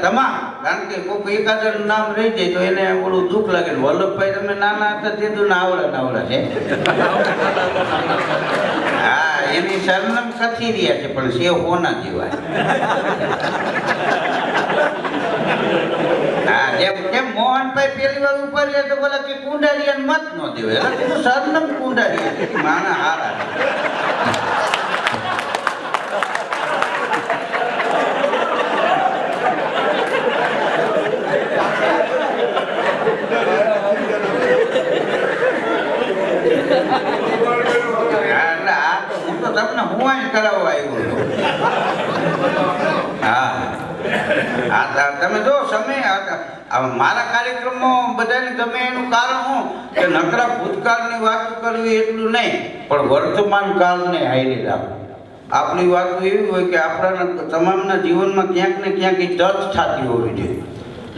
તમામ, કારણ કે કોઈ એકાદનું નામ રહી જાય તો એને ઓલું દુઃખ લાગે. વલ્લભભાઈ તમે નાના હતા તે તો નાવડા છે. હા, એની સરનામ કથી રહ્યા છે પણ સેવ હોના જેવા. હા, જેમ મોહનભાઈ પેલી વાર ઉપર લે તો બોલે કે કુંડારિયાને મત ન દેવાય. એટલે સરનામ કુંડારિયા માણા હારા. તમને હું કરાવવા આવ્યો. હા, તમે જો સમય મારા કાર્યક્રમમાં બધાને ગમે એનું કારણ શું કે નકરા ભૂતકાળની વાતો કરવી એટલું નહીં, પણ વર્તમાન કાળને હાઈલી રાખવું. આપણી વાતો એવી હોય કે આપણા તમામના જીવનમાં ક્યાંક ને ક્યાંક ટચ થતી હોવી જોઈએ.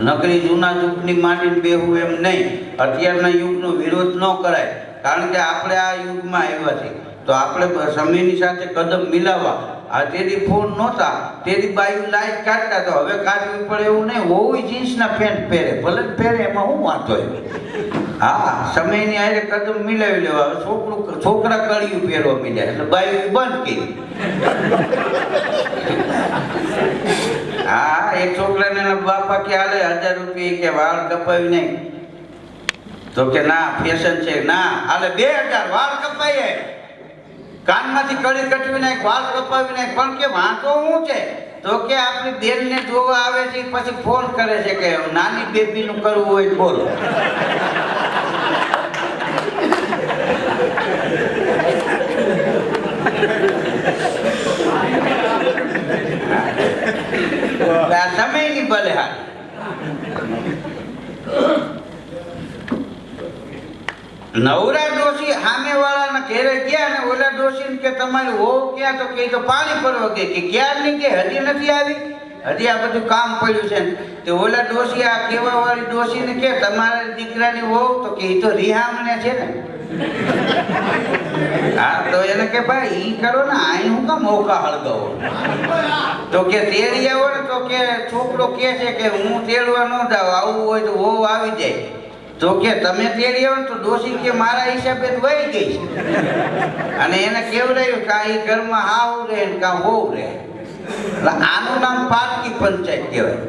નકરી જૂના યુગની માંડીને બેહવું એમ નહીં. અત્યારના યુગનો વિરોધ ન કરાય, કારણ કે આપણે આ યુગમાં આવ્યા છીએ તો આપણે સમયની સાથે કદમ મિલાવવા. આ તેની ફોન નહોતા, તેની બાયું લાઈટ કાઢતા, તો હવે કાઢવી પડે એવું નહીં. હોવી જીન્સના પેન્ટ પહેરે, ભલે પહેરે, એમાં શું વાંધો હોય. હા, સમયની હારે કદમ મિલાવી લેવા. હવે છોકરા કળિયું પહેરવા મીડ્યા એટલે બાયું બંધ કરી. હા, એક છોકરાને એના બાપા કે હાલે 1000 રૂપિયા કે વાળ કપાવી નહીં, તો કે ના ફેશન છે. ના હાલે 2000 વાળ કપાઈએ, કાનમાંથી કળી કટવી નાખ, વાળ કપાવી નાખ. પણ કે વાંધો શું છે? તો કે આપણી બેનને જોવા આવે છે, પછી ફોન કરે છે કે નાની બેબીનું કરવું હોય બોલો. સમયની ભલે હાલ. નવરા ડોશી સામે વાળાના ઘેરે ગયા ને ઓલા ડોશી કે તમારી વહુ ક્યાં? તો કે તો પાણી ભરવા ગઈ. કે ક્યાં ની કે હજી નથી આવી, હજી આ બધું કામ પડ્યું છે. તો ઓલા ડોશી આ કેવા વાળી ડોશી ને કે તમારા દીકરાની વહુ? તો કે એ તો રિહામને છે ને. હા, તો એને કે ભાઈ ઈ કરો ને, અહીં હું કામ મોકા હળગાવો? તો કે તેડી આવો ને. તો કે છોકરો કે છે કે હું તેડવા ન જાવ, આવું હોય તો વહુ આવી જાય. તો કે તમે તેડી આવો ને તો ડોશી કે મારા હિસાબે વહી ગઈ છે. અને એને કેવડાયું કે આ ઘરમાં હાવ રહે ને કાં હોવ રહે. એટલે આનું નામ પાટકી પંચાયત કહેવાય.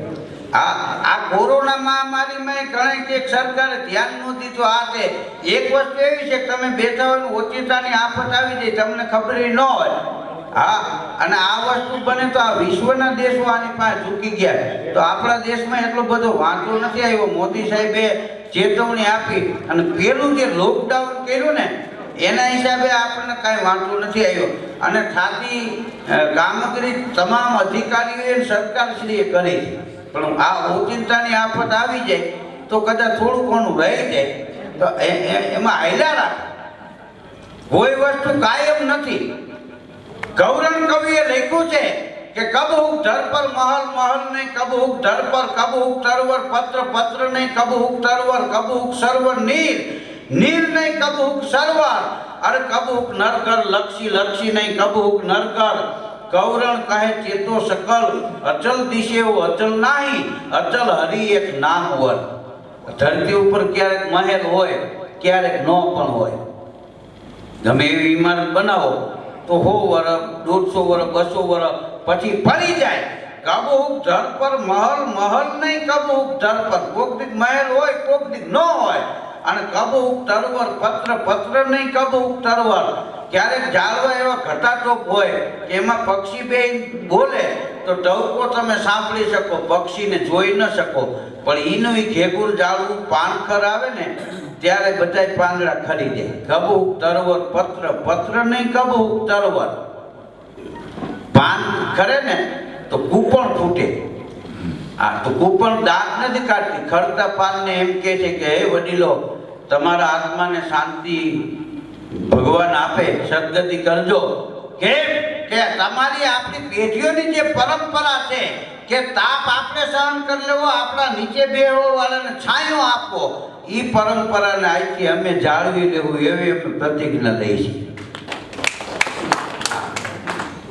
આ કોરોના મહામારીમાં ઘણી કે સરકારે ધ્યાન ન દીધું. આ તે એક વસ્તુ એવી છે કે તમે બેઠા હોય ને ઓચિતાની આફત આવી જાય, તમને ખબર ન હોય. હા, અને આ વસ્તુ બને તો આ વિશ્વના દેશો આની પાસે ઝૂકી ગયા. તો આપણા દેશમાં એટલો બધો વાંધો નથી આવ્યો. મોદી સાહેબે ચેતવણી આપી અને પેલું જે લોકડાઉન કર્યું ને એના હિસાબે આપણને કાંઈ વાંધો નથી આવ્યો. અને થાતી કામગીરી તમામ અધિકારીઓએ સરકારશ્રીએ કરી છે. પણ આ ઓચિંતાની આફત આવી જાય તો કદાચ થોડું ઘણું રહી જાય તો એમાં હાલ્યા રાખે. કોઈ વસ્તુ કાયમ નથી. ગૌરણ કવિએ લખ્યું છે કે કબ હુક ધર પર મહલ, મહલ નહીં કબ હુક ધર પર, કબ હુક તરવર પત્ર, પત્ર નહીં કબ હુક તરવર, કબ હુક સર્વર નીર, નીર નહીં કબ હુક સર્વર, અરે કબ હુક નરકર, લક્ષી, લક્ષી નહીં કબ હુક નરકર. ગૌરણ કહે ચેતો સકલ, અચલ દિશેઓ અચલ નહીં, અચલ હરી એક નામ વર. ધરતી ઉપર ક્યારેક મહેલ હોય, ક્યારેક ન પણ હોય. ગમે એવી ઇમારત બનાવો તો 100 વર્ષ, 150 વર્ષ, 200 વર્ષ પછી ફરી જાય. કબ હુક ધર પર મહલ, મહલ નહીં કબ હુક ધર પર. કોક દીક મહેલ હોય, કોક દીક ન હોય. અને કબ હુક તરવર, પત્ર, પત્ર નહીં કબ હુક તરવર. ક્યારેક ઝાડવા એવા ઘટાટોપ હોય કે એમાં પક્ષી બે બોલે તો ટહુકો તમે સાંભળી શકો, પક્ષીને જોઈ ન શકો. પણ ઈનું ઘેગુર ઝાડવું પાનખર આવે ને ત્યારે બધા પાંદડા ખરી જાય. કબ હુક તરવર, પત્ર, પત્ર નહીં કબ હુક તરવર. પાન ખરે ને તો કૂપણ ફૂટે. આ તો કૂપણ દાંત નથી કાઢતી. ખરતા પાનને એમ કહે છે કે હે વડીલો, તમારા આત્માને શાંતિ ભગવાન આપે, સદગતિ કરજો. કેમ કે તમારી આપણી પેઢીઓની જે પરંપરા છે કે તાપ આપણે સહન કરી લેવો, આપણા નીચે બેહવા વાળાને છાંયો આપવો, એ પરંપરાને આજથી અમે જાળવી લેવું એવી અમે પ્રતિજ્ઞા લઈ છીએ.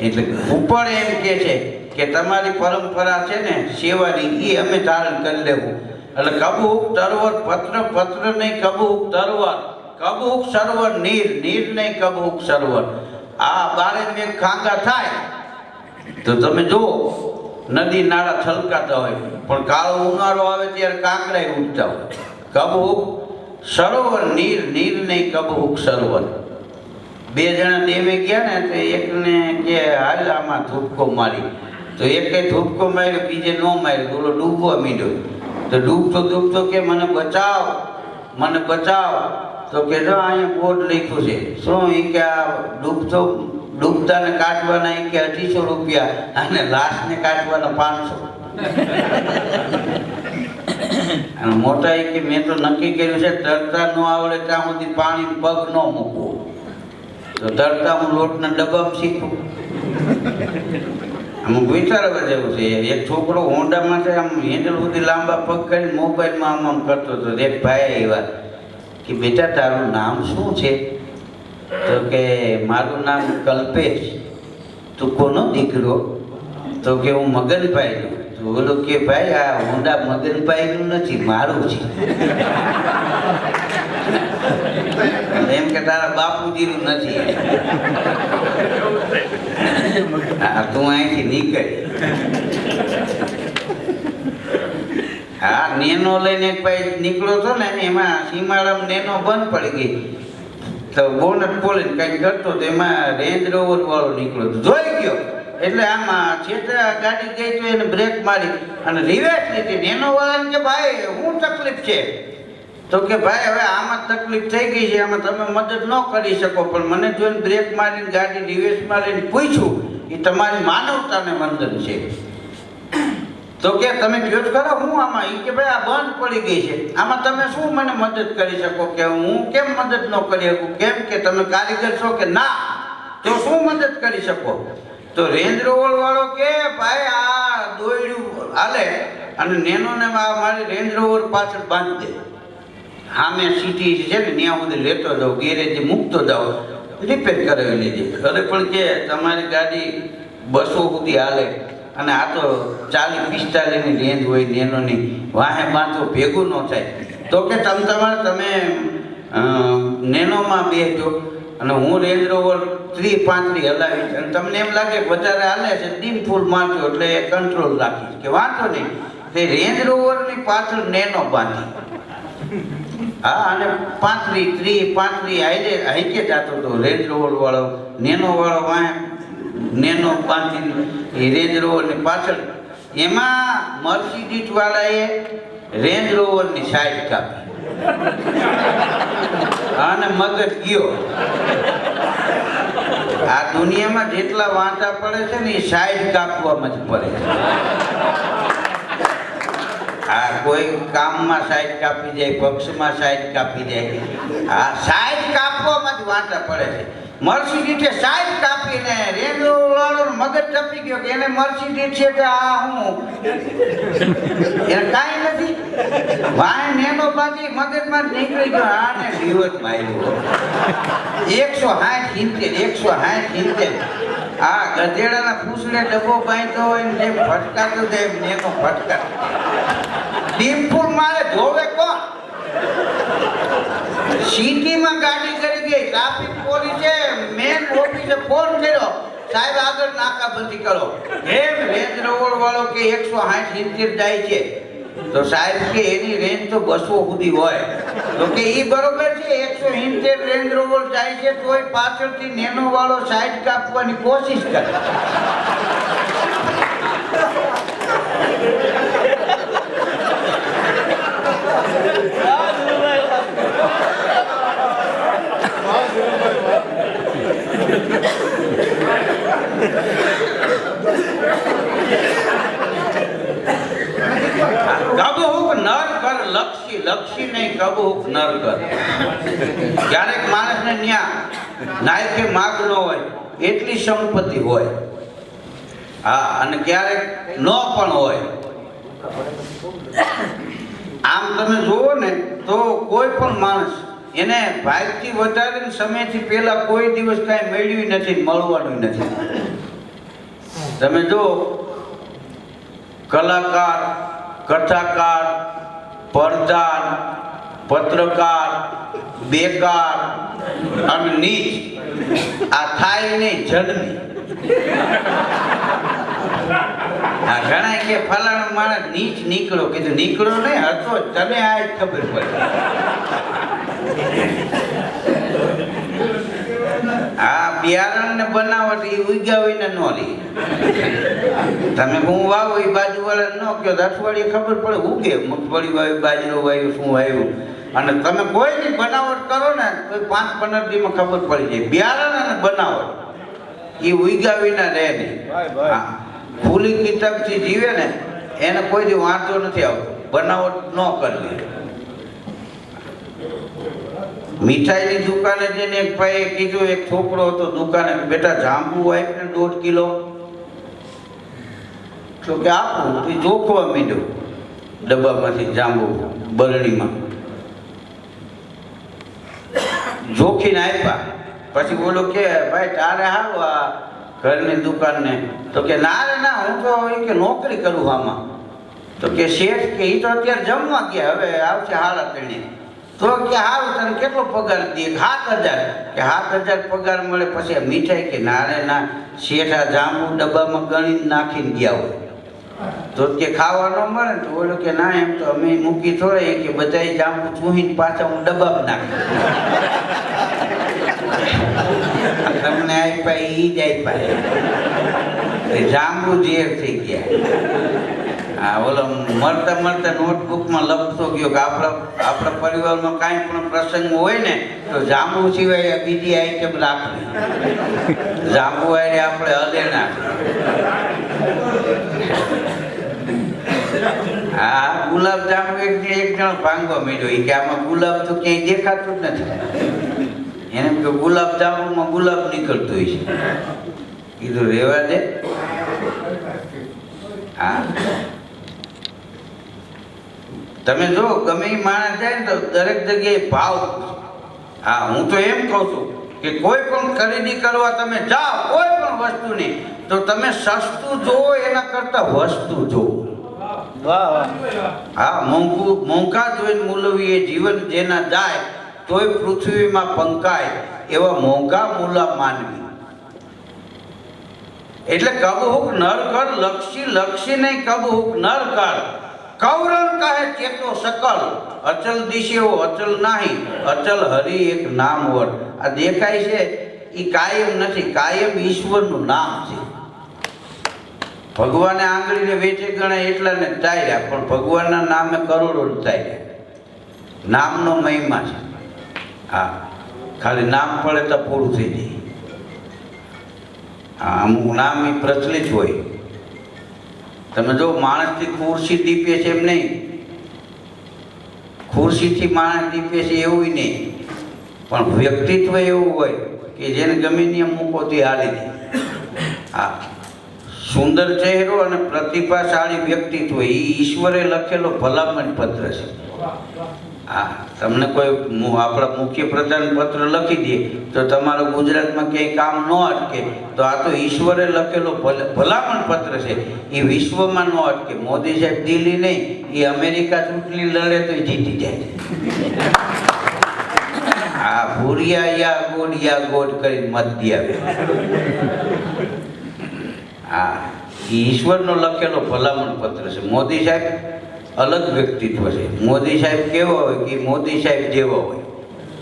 એટલે ઉપર એમ કે છે કે તમારી પરંપરા છે ને સેવાની, એ અમે ધારણ કરી લેવું. એટલે કબૂક તરવર પત્ર, પત્ર નહીં કબૂક તરવર, કબૂક સરોવર નીર, નીર નહીં કબૂક સરોવર. આ બારે મેં ખાંગા થાય તો તમે જુઓ નદી નાળા છલકાતા હોય, પણ કાળો ઉનાળો આવે ત્યારે કાંકરા ઉઠતા હોય. કબૂક સરોવર નીર, નીર નહીં કબૂક સરોવર. બે જણા દેવે ગયા ને તો એકને કે હાલ આમાં ધૂપકો મારી, તો એકે ધૂપકો માર્યો, બીજે ન માર્યો, ઓલો ડૂબવા માંડ્યો. તો ડૂબતો ડૂબતો કે મને બચાવ, મને બચાવ. તો કે જો અહીંયા બોર્ડ લખ્યું છે. શું? એ કે આ ડૂબતાને કાઢવાના એ કે 250 રૂપિયા અને લાશને કાઢવાના 500. અને મોટા એ કે મેં તો નક્કી કર્યું છે તરતા ન આવડે ત્યાં સુધી પાણી પગ ન મૂકવું. તો તરતા હું લોટના ડબ્બામાં શીખું. અમુક વિચારવા જેવું છે. એક છોકરો હોન્ડામાં છે, આમ હેન્ડલ સુધી લાંબા પગ કરીને મોબાઈલમાં આમ આમ કરતો હતો. એક ભાઈ એવા કે બેટા તારું નામ શું છે? તો કે મારું નામ કલ્પેશ. તું કોનો દીકરો? તો કે હું મગનભાઈનો. તો બોલો કે ભાઈ આ હોન્ડા મગનભાઈનું નથી, મારું છે. એમ કે તારા બાપુજીનું નથી. હા તું અહીંથી નીકળ. હા નેનો લઈને એક ભાઈ નીકળ્યો હતો ને, એમાં સીમાડામાં નેનો બંધ પડી ગઈ. તો બોનટ ખોલીને કંઈક કરતો તો એમાં રેન્જ રોવર વાળો નીકળ્યો હતો. જોઈ ગયો એટલે આમાં છેટા ગાડી ગઈ તો એને બ્રેક મારી અને રિવર્સ લીધી. નેનો વાળાને કે ભાઈ શું તકલીફ છે? તો કે ભાઈ હવે આમાં તકલીફ થઈ ગઈ છે, આમાં તમે મદદ ન કરી શકો, પણ મને જોઈને બ્રેક મારીને ગાડી રિવર્સ મારીને પૂછ્યું, એ તમારી માનવતાને વંદન છે. તો કે તમે કહો કરો હું આમાં? એ કે ભાઈ આ બંધ પડી ગઈ છે, આમાં તમે શું મને મદદ કરી શકો? કે હું કેમ મદદ ન કરી શકું? કેમ કે તમે કારીગર છો કે ના? તો શું મદદ કરી શકો? તો રેન્જ રોવર વાળો કે ભાઈ આ દોયડું હાલે અને નેનોને મારી રેન્જ રોવર પાછળ બાંધી દે. હા મેં સિટી છે ને ત્યાં સુધી લેતો જાઉં, ગેરેજ મૂકતો જાઉં, રિપેર કરાવી લેજે. અરે પણ કે તમારી ગાડી 200 સુધી હાલે અને આ તો 40-45ની રેન્જ હોય નેનોની, વાહે બાંધો ભેગું ન થાય. તો કે તમે નેનોમાં બેસજો અને હું રેન્જ રોવર 30-35 હલાવીશ અને તમને એમ લાગે વધારે હાલે છે ડીમ ફૂલ મારજો એટલે એ કંટ્રોલ રાખીશ. કે વાંધો નહીં. તે રેન્જ રોવરની પાછળ નેનો બાંધી. હા અને 35 હાઈકે જતો હતો રેન્જ રોવર વાળો. નેનો વાળો વાહે નેનો બાંધીને એ રેન્જ રોવરની પાછળ. એમાં મર્સિડીઝ વાળાએ રેન્જ રોવરની સાઈડ કાપી અને મગજ ગયો. આ દુનિયામાં જેટલા વાંટા પડે છે ને એ સાઈડ કાપવામાં જ પડે છે. આ કોઈ કામમાં સાઈડ કાપી જાય, પક્ષમાં સાઈડ કાપી જાય, આ સાઈડ કાપવામાં જ વાંટા પડે છે. મર્સિડીઝે સાઈડ કાપીને રેન્જ રોવર વાળો મગજ ટપી ગયો કે એને મર્સિડીઝ છે કે આ હું એને કાંઈ નથી. વાય નેનો બાજી મગજમાં નીકળી ગયો. આને દિવસ માર્યો 160-170. આ ગધેડાના પૂછડે ડબ્બો બાંધતો હોય ને જેમ ફટકાતો જાય એમ નેનો ફટકા. ડીમફૂલ મારે ધોવે કોણ? સિટીમાં ગાડી કરી ગઈ, ટ્રાફિક પોલીસે મેન ઓફિસે ફોન કર્યો, સાહેબ આગળ નાકાબંધી કરો. એમ રેન્જ રોવર વાળો કે 160-170 જાય છે. તો સાહેબ કે એની રેન્જ તો 200 સુધી હોય. તો કે એ બરોબર છે, 170 રેન્જ રોવર જાય છે તોય પાછળથી નેનો વાળો સાઈડ કાપવાની કોશિશ કરે. કબહુક નર કર લક્ષી, લક્ષી નહીં કબહુક નર કર. ક્યારેક માણસને ન્યા નાયકે માગ ન હોય એટલી સંપત્તિ હોય. હા અને ક્યારેક ન પણ હોય. આમ તમે જુઓ ને તો કોઈ પણ માણસ એને ભાગથી વધારે સમયથી પહેલા કોઈ દિવસ કાંઈ મેળવ્યું નથી, મળવાનું નથી. તમે જો કલાકાર, કથાકાર, પરદાન, પત્રકાર, બેકાર અને નીચ આ થાય નહીં જન્મી. આ ઘણા કે ફલાણો માણસ નીચ નીકળો, કીધું નીકળો નહીં હતો તને આ જ ખબર પડે. આ બિયારણ ને બનાવટ એ ઉગાવીને ન રહી. તમે હું વાવો એ બાજુ વાળા ન કહો તો અઠવાડિયે ખબર પડે ઉગે મગફળી વાવ્યું, બાજરો વાવ્યું, શું વાવ્યું. અને તમે કોઈ ની બનાવટ કરો ને તો 5-15 દીમાં ખબર પડી જાય. બિયારણ અને બનાવટ એ ઉગાવીને રહે નહીં. હા, ખુલ્લી કિતાબથી જીવે ને એને કોઈ દી વાંધો નથી આવતો. બનાવટ ન કરવી. મીઠાઈની દુકાને જઈને એક ભાઈએ કીધું, એક છોકરો હતો દુકાને, બેટા જાંબુ આપ્યું 1.5 કિલો. તો કે આપું. એ જોખવા માંડ્યો ડબ્બામાંથી જાંબુ બરણીમાં જોખીને આપ્યા. પછી બોલો કે ભાઈ તારે હાલો આ ઘરની દુકાનને. તો કે ના રે ના, હું તો કે નોકરી કરું આમાં. તો કે શેઠ કે એ તો અત્યારે જમવા ગયા, હવે આવશે 3:30. તો કે હારું તને કેટલો પગાર દે? 7,000. કે 7,000 પગાર મળે. પછી મીઠાઈ કે ના રે ના, શેઠ આ જાંબુ ડબ્બામાં ગણીને નાખીને ગયા હોય. તો કે ખાવા ન મળે ને. તો બોલો કે ના, એમ તો અમે મૂકી થોડા કે બધાય જાંબુ ચૂહીને પાછા હું ડબ્બામાં નાખી. તમને આપ્યા ઈ જ આપ્યા. જાંબુ ઝેર થઈ ગયા. હા, ઓલો મળતા મળતા નોટબુકમાં લખતો ગયો કે આપણા પરિવારમાં કાંઈ પણ પ્રસંગ હોય ને તો જાંબુ સિવાય બીજી આઈટમ રાખવી. જાંબુ આડે આપણે હલે ના. હા, ગુલાબ જાંબુ એક જણ ભાંગવા માંડ્યો. કે આમાં ગુલાબ તો ક્યાંય દેખાતું જ નથી. એને કે ગુલાબ જાંબુમાં ગુલાબ નીકળતું હોય છે. કીધું રેવા દે. હા, તમે જો ગમે એ માણસ જાય ને તો દરેક જગ્યાએ ભાવ. હા, હું તો એમ કહું છું કે કોઈ પણ ખરીદી કરવા તમે જાઓ કોઈ પણ વસ્તુની, તો તમે સસ્તું જોવો એના કરતા વસ્તુ જોવો. હા, મોંઘા જોઈને મૂલવીએ જીવન જેના જાય તોય પૃથ્વીમાં પંકાય એવા મોંઘા મૂલા માનવી. એટલે કબહુક નર કર લક્ષી, લક્ષી નહીં કબહુક નર કર. કૌરણ કહે ચેતો સકલ, અચલ દિશેઓ અચલ નહીં, અચલ હરિ એક નામ વર. આ દેખાય છે એ કાયમ નથી, કાયમ ઈશ્વરનું નામ છે. ભગવાને આંગળીને વેચે ગણાય એટલાને ચાલ્યા, પણ ભગવાનના નામે કરોડો ચાલ્યા. નામનો મહિમા છે. હા, ખાલી નામ પડે તો પૂરું થઈ જાય. હા, અમુક નામ એ પ્રચલિત હોય. તમે જો માણસથી ખુરશી દીપે છે એમ નહીં, ખુરશીથી માણસ દીપે છે એવું નહીં, પણ વ્યક્તિત્વ એવું હોય કે જેને ગમે ત્યાં મૂકોથી હાલી દે. હા, સુંદર ચહેરો અને પ્રતિભાશાળી વ્યક્તિત્વ એ ઈશ્વરે લખેલો ભલામણ પત્ર છે. હા, તમને કોઈ આપણા મુખ્યપ્રધાન પત્ર લખી દે તો તમારું ગુજરાતમાં ક્યાંય કામ ન અટકે. તો આ તો ઈશ્વરે લખેલો ભલામણ પત્ર છે. એ વિશ્વમાં ન અટકે. મોદી સાહેબ દિલ્હી નહીં, એ અમેરિકા ચૂંટણી લડે તો જીતી જાય. હા, ભૂરિયા યા ગોડ કરીને મત દી આવે. હા, એ ઈશ્વરનો લખેલો ભલામણ પત્ર છે. મોદી સાહેબ અલગ વ્યક્તિત્વ છે. મોદી સાહેબ કેવા હોય કે મોદી સાહેબ જેવા હોય.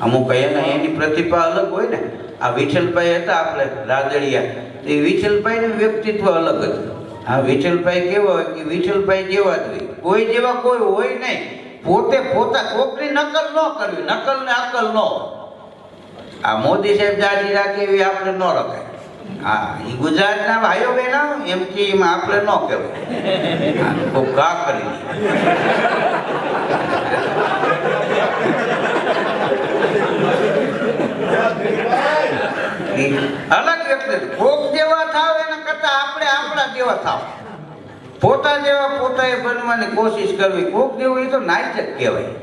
અમુક એની પ્રતિભા અલગ હોય ને. આ વિઠ્ઠલભાઈ હતા આપણે રાદડિયા, એ વિઠ્ઠલભાઈનું વ્યક્તિત્વ અલગ હતું. હા, વિઠ્ઠલભાઈ કેવા હોય કે વિઠ્ઠલભાઈ જેવા જ હોય. કોઈ જેવા કોઈ હોય નહીં. પોતે પોતા કોકની નકલ ન કરવી, નકલ ને અકલ ન હોય. આ મોદી સાહેબ દાઢી રાખે એવી આપણે ન રખાય. હા, એ ગુજરાતના ભાઈઓ બહેનો એમ કે એમાં આપણે ન કહેવું. ખૂબ ઘા કરી અલગ વ્યક્તિ. કોક જેવા થાવ એના કરતા આપણે આપણા જેવા થાવ. પોતા જેવા પોતાએ બનવાની કોશિશ કરવી. કોક જેવું એ તો નાચ જ કહેવાય.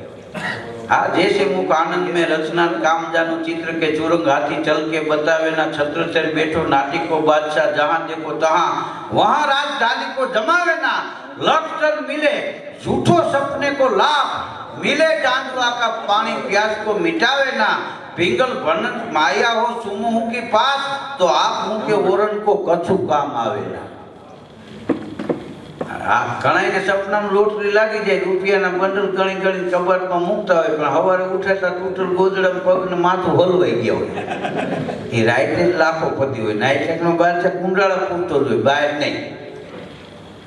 हाँ जैसे मुख आनंद में रचना काम जानो चित्र के चुरंग हाथी चल के बतावे ना छत्र चढ़ बैठो नाटी को बादशाह जहाँ देखो तहाँ वहाँ राज डाली को जमावे ना लक्ष्य मिले झूठो सपने को लाभ मिले चांदला का पानी प्यास को मिटावे ना पिंगल भनत माया हो सुमुह के पास तो आप मुँह के ओरन को कछु काम आवेला આ ઘણાને સપનામાં લોટરી લાગી જાય રૂપિયાના બંડલ ગણી ગણી કબાટમાં મૂકતા હોય પણ સવારે ઉઠે તો તૂટલ ગોદડા પગને માથું હલવાઈ ગયા હોય એ રાઈતે જ લાખોપતિ હોય નાઈટેકનો બાર છે કુંડાળા પૂરતો જ હોય બહાર નહીં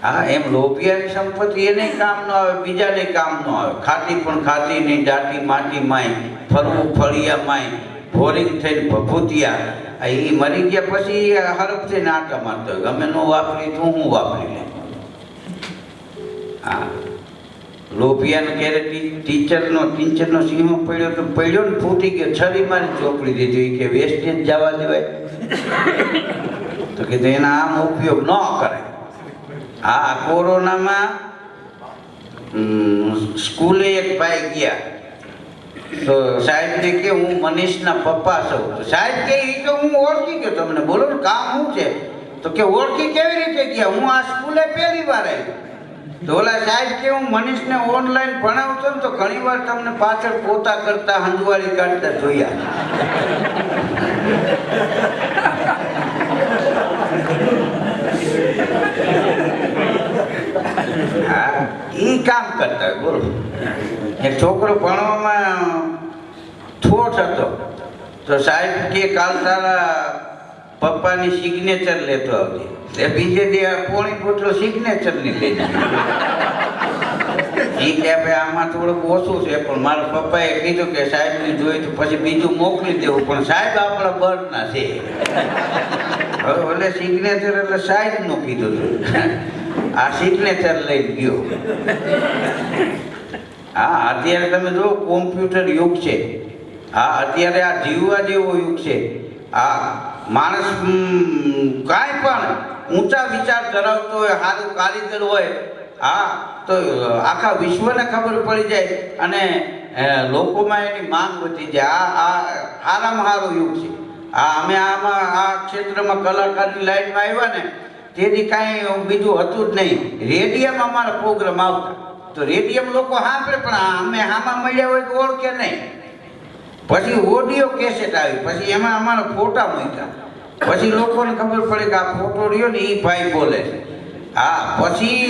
હા એમ લોભિયાની સંપત્તિ એને કામ ન આવે બીજાને કામ ન આવે ખાતી પણ ખાતી નહીં દાટી માટી માય ફરવું ફળિયા માય બોરિંગ થઈને ભભૂતિયા એ મરી ગયા પછી હરફ થઈને આટા મારતો હોય ગમે નો વાપરી તું હું વાપરી લે હા લોભિયાને ક્યારે ટીચરનો સિંહો પડ્યો ને ફૂટી ગયો છરી મારી ચોપડી દીધી કે વેસ્ટેજ જવા દેવાય તો કે એના આમ ઉપયોગ ન કરે હા કોરોનામાં સ્કૂલે એક ભાઈ ગયા તો સાહેબને કે હું મનીષના પપ્પા છું તો સાહેબ કે એ તો હું ઓળખી ગયો તમને બોલો ને કામ શું છે તો કે ઓળખી કેવી રીતે ગયા હું આ સ્કૂલે પહેલી વાર આવી તો ઓલા સાહેબ કે હું મનીષને ઓનલાઈન ભણાવતો ને તો ઘણી વાર તમને પાછળ પોતા કરતા હંજવાળી કાઢતા જોયા હા એ કામ કરતા હોય બોલો એક છોકરો ભણવામાં થોટ હતો તો સાહેબ કે કાલ તારા પપ્પાની સિગ્નેચર લેતો આવજે તે બીજે દી પોણી પોટલો સિગ્નેચર ની લઈ એ કે ભાઈ આમાં થોડુંક ઓછું છે પણ મારા પપ્પાએ કીધું કે સાહેબને જોઈ તો પછી બીજું મોકલી દેવું પણ સાહેબ આપણા બળના છે હવે ભલે સિગ્નેચર એટલે સાહેબનું કીધું હતું આ સિગ્નેચર લઈ ગયો હા અત્યારે તમે જો કોમ્પ્યુટર યુગ છે હા અત્યારે આ જીવવા જેવો યુગ છે આ માણસ કાંઈ પણ ઊંચા વિચાર ધરાવતો હોય સારું કારીગર હોય હા તો આખા વિશ્વને ખબર પડી જાય અને લોકોમાં એની માંગ વધી જાય આ સારામાં સારો યુગ છે અમે આમાં આ ક્ષેત્રમાં કલાકારની લાઈનમાં આવ્યા ને તેથી કાંઈ બીજું હતું જ નહીં રેડિયમમાં અમારા પ્રોગ્રામ આવતા તો રેડિયમ લોકો સાંભળે પણ અમે આમાં મળ્યા હોય તો ઓળખે નહીં પછી ઓડિયો કેસેટ આવી પછી એમાં અમારા ફોટા મૂક્યા પછી લોકોને ખબર પડે કે આ ફોટો રહ્યો ને એ ભાઈ બોલે છે હા પછી